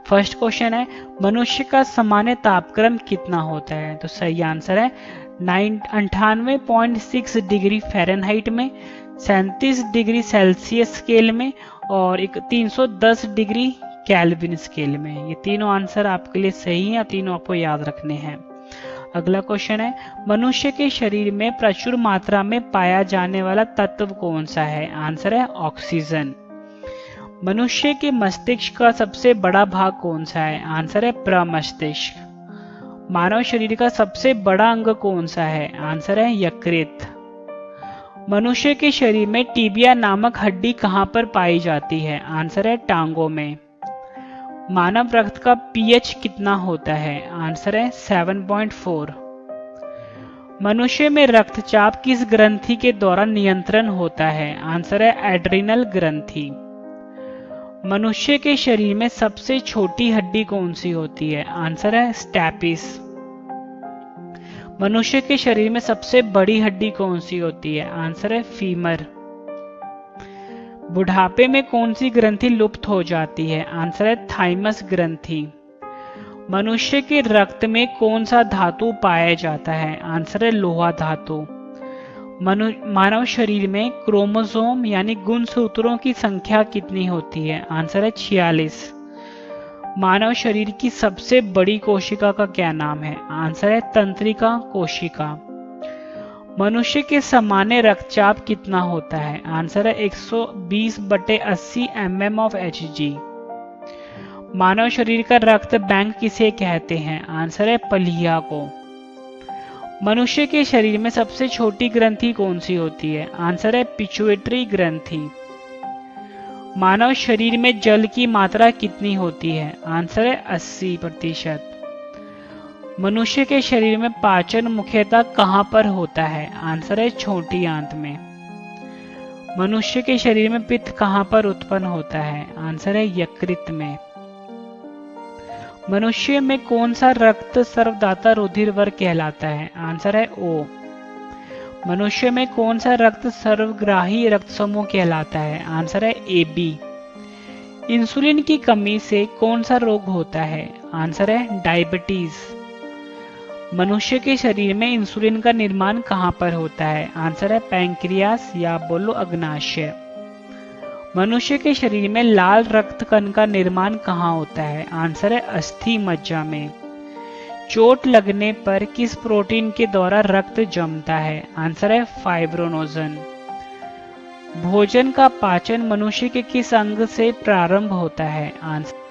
First question है मनुष्य का सामान्य तापक्रम कितना होता है, तो सही आंसर है 98.6 डिग्री फ़ारेनहाइट में, 37 डिग्री सेल्सियस स्केल में और 310 डिग्री केल्विन स्केल में। ये तीनों आंसर आपके लिए सही हैं, तीनों आपको याद रखने हैं। अगला क्वेश्चन है मनुष्य के शरीर में प्रचुर मात्रा में पाया जाने वाला तत्व कौन सा है, आंसर है ऑक्सीजन। मनुष्य के मस्तिष्क का सबसे बड़ा भाग कौन सा है, आंसर है प्रमस्तिष्क। मानव शरीर का सबसे बड़ा अंग कौन सा है, आंसर है यकृत। मनुष्य के शरीर में टीबिया नामक हड्डी कहां पर पाई जाती है, आंसर है टांगों में। मानव रक्त का पीएच कितना होता है, आंसर है 7.4। मनुष्य में रक्तचाप किस ग्रंथि के द्वारा नियंत्रण होता है, आंसर है एड्रिनल ग्रंथि। मनुष्य के शरीर में सबसे छोटी हड्डी कौन सी होती है, आंसर है स्टैपिस। मनुष्य के शरीर में सबसे बड़ी हड्डी कौन सी होती है, आंसर है फीमर। बुढ़ापे में कौन सी ग्रंथि लुप्त हो जाती है, आंसर है थाइमस ग्रंथि। मनुष्य के रक्त में कौन सा धातु पाया जाता है, आंसर है लोहा धातु। मानव शरीर में क्रोमोसोम यानी गुणसूत्रों की संख्या कितनी होती है, आंसर है 46। मानव शरीर की सबसे बड़ी कोशिका का क्या नाम है, आंसर है तंत्रिका कोशिका। मनुष्य के सामान्य रक्तचाप कितना होता है, आंसर है 120/80 mm of Hg। मानव शरीर का रक्त बैंक किसे कहते हैं, आंसर है पलिया को। मनुष्य के शरीर में सबसे छोटी ग्रंथि कौन सी होती है, आंसर है पिट्यूटरी ग्रंथि। मानव शरीर में जल की मात्रा कितनी होती है, आंसर है 80%। मनुष्य के शरीर में पाचन मुख्यतः कहां पर होता है, आंसर है छोटी आंत में। मनुष्य के शरीर में पित्त कहां पर उत्पन्न होता है, आंसर है यकृत में। मनुष्य में कौन सा रक्त सर्वदाता रुधिर वर्ग कहलाता है, आंसर है ओ। मनुष्य में कौन सा रक्त सर्वग्राही रक्त समूह कहलाता है, आंसर है AB। इंसुलिन की कमी से कौन सा रोग होता है, आंसर है डायबिटीज। मनुष्य के शरीर में इंसुलिन का निर्माण कहां पर होता है, आंसर है पैंक्रियास या बोलो अग्नाशय। मनुष्य के शरीर में लाल रक्त कण का निर्माण कहां होता है, आंसर है अस्थि मज्जा में। चोट लगने पर किस प्रोटीन के द्वारा रक्त जमता है, आंसर है फाइब्रोनोजन। भोजन का पाचन मनुष्य के किस अंग से प्रारंभ होता है, आंसर